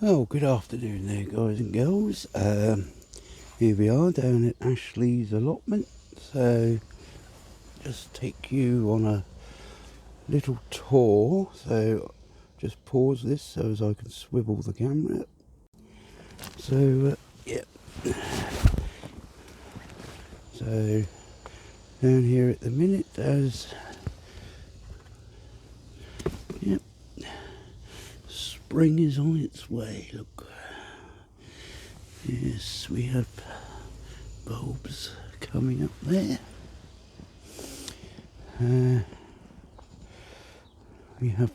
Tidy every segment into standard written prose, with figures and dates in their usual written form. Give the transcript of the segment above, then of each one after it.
Oh, good afternoon there, guys and girls. Here we are down at Ashley's allotment. So, just take you on a little tour. So, just pause this so as I can swivel the camera. So, yeah. So, down here at the minute, as yep, spring is on its way. Look. Yes, we have bulbs coming up there. We have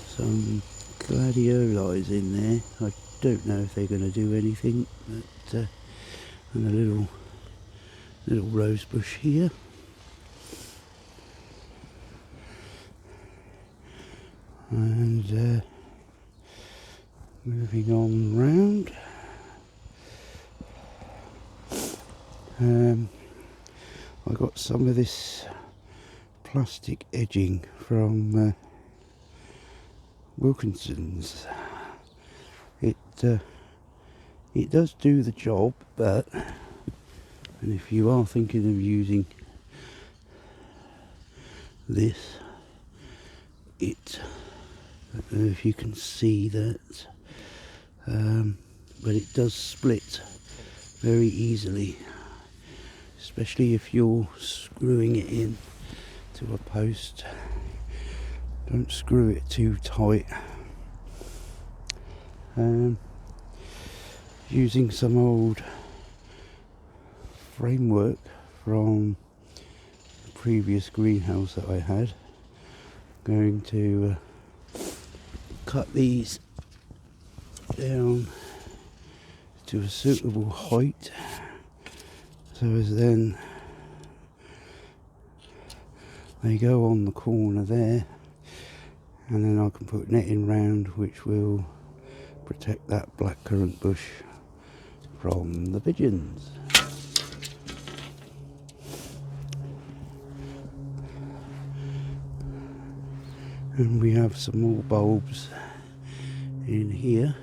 some gladioli in there. I don't know if they're going to do anything, but and a little rose bush here. And moving on round. I got some of this plastic edging from Wilkinson's. It does do the job, but and if you are thinking of using this, I don't know if you can see that, but it does split very easily, especially if you're screwing it in to a post. Don't screw it too tight. Using some old framework from the previous greenhouse that I had, going to cut these down to a suitable height, so as then they go on the corner there, and then I can put netting round which will protect that blackcurrant bush from the pigeons. And we have some more bulbs in here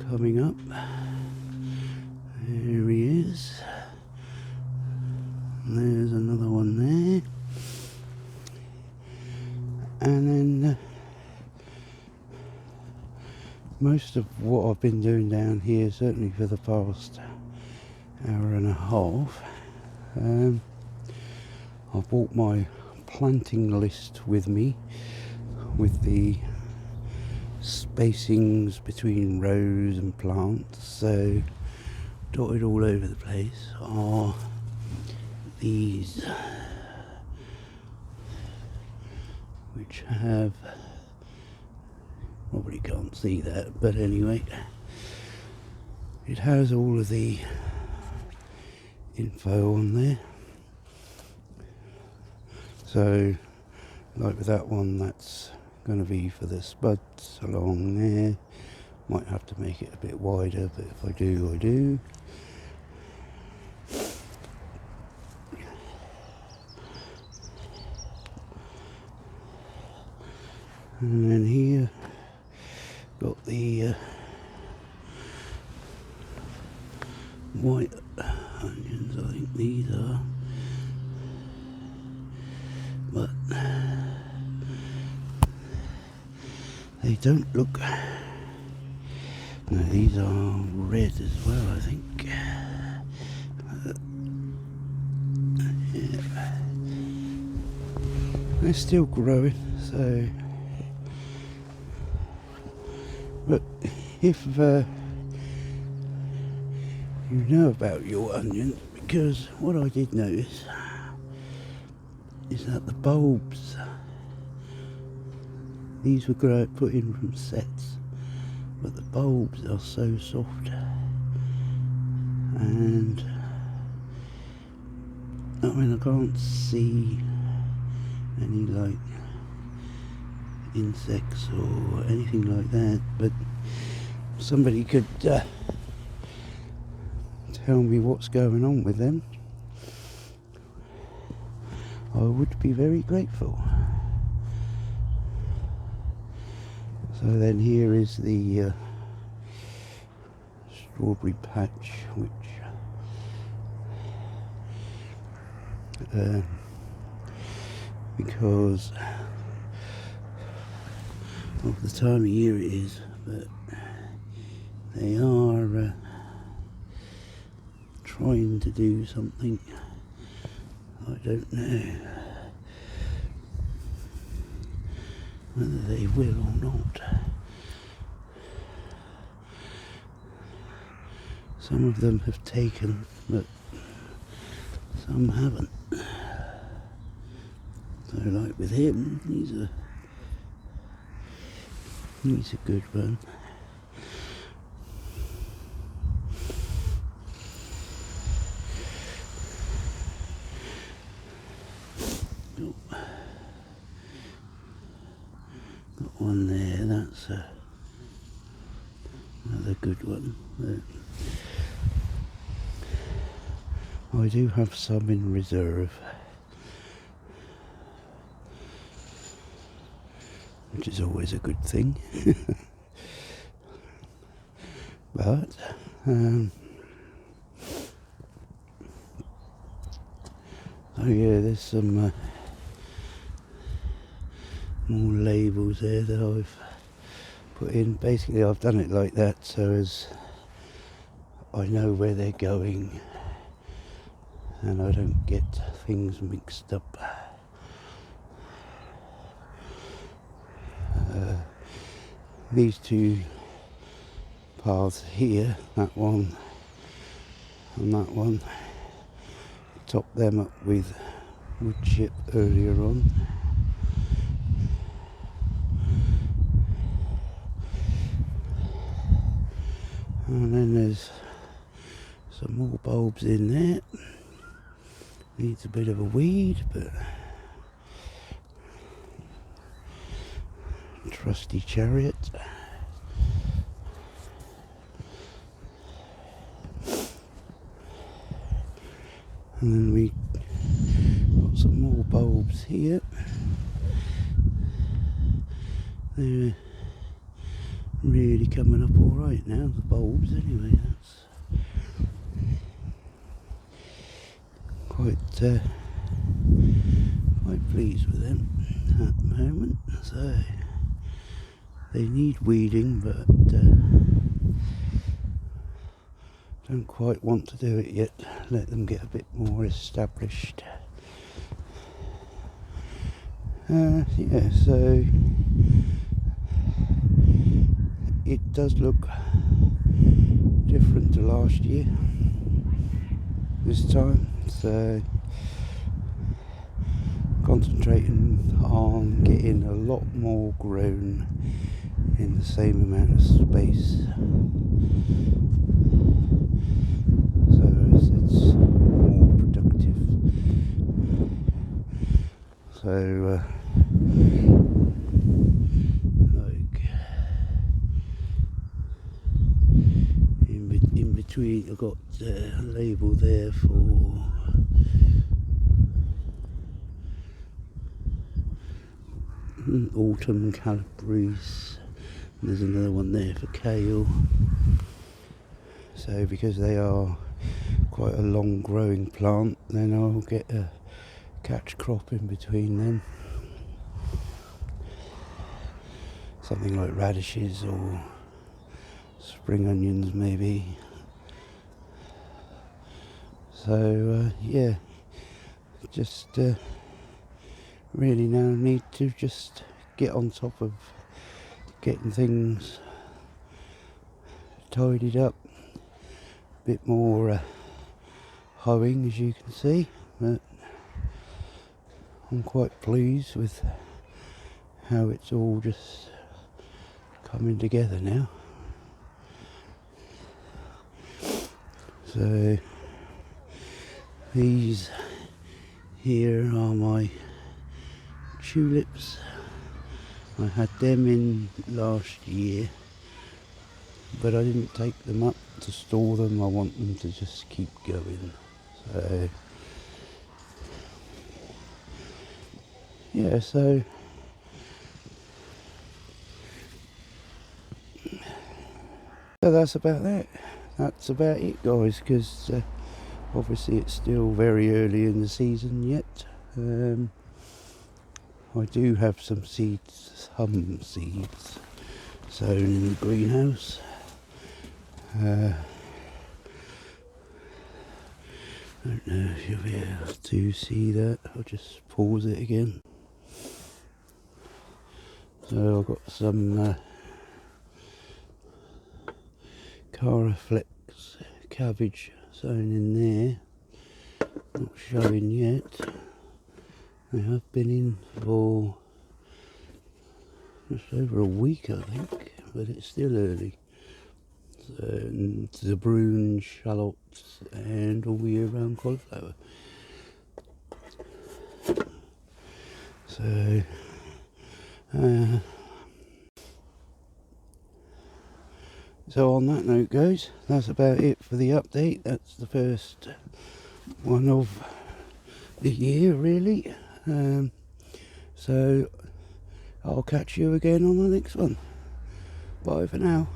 coming up. There he is. And there's another one there. And then most of what I've been doing down here, certainly for the past hour and a half, I brought my planting list with me, with the spacings between rows and plants. So dotted all over the place are these, which have, probably can't see that, but anyway, it has all of the info on there. So like with that one, that's going to be for the spuds along there. Might have to make it a bit wider, but if I do, I do. And then here, got the white onions, I think these are. But they don't look, no, these are red as well, I think. Yeah. They're still growing, so, but if you know about your onions, because what I did notice is that the bulbs, these were put in from sets, but the bulbs are so soft, and I mean, I can't see any like insects or anything like that, but somebody could tell me what's going on with them. I would be very grateful. So then here is the strawberry patch, which because of the time of year it is, but they are trying to do something. I don't know whether they will or not. Some of them have taken, but some haven't. So like with him, he's a good one. Got one there, that's another good one. But I do have some in reserve, which is always a good thing. But oh yeah, there's some more labels there that I've put in. Basically I've done it like that so as I know where they're going and I don't get things mixed up. These two paths here, that one and that one, topped them up with wood chip earlier on. And then there's some more bulbs in there. Needs a bit of a weed, but trusty chariot. And then we got some more bulbs here. They're really coming up all right now, the bulbs anyway. That's quite pleased with them at the moment. So they need weeding, but don't quite want to do it yet. Let them get a bit more established. Yeah, so it does look different to last year this time, so concentrating on getting a lot more grown in the same amount of space, so it's more productive. So like in between I've got a label there for autumn calabrese, and there's another one there for kale. So because they are quite a long growing plant, then I'll get a catch crop in between them, something like radishes or spring onions maybe. So yeah, just really now need to just get on top of getting things tidied up, a bit more hoeing, as you can see, but I'm quite pleased with how it's all just coming together now. So these here are my tulips. I had them in last year, but I didn't take them up to store them. I want them to just keep going. So yeah, so So that's about that. That's about it, guys, because obviously it's still very early in the season yet. I do have some seeds sown in the greenhouse. I don't know if you'll be able to see that. I'll just pause it again. So I've got some Caraflex cabbage sown in there. Not showing yet. They have been in for just over a week, I think, but it's still early. So, and the brune shallots and all year round cauliflower. So so on that note, guys, that's about it for the update. That's the first one of the year, really. So I'll catch you again on the next one. Bye for now.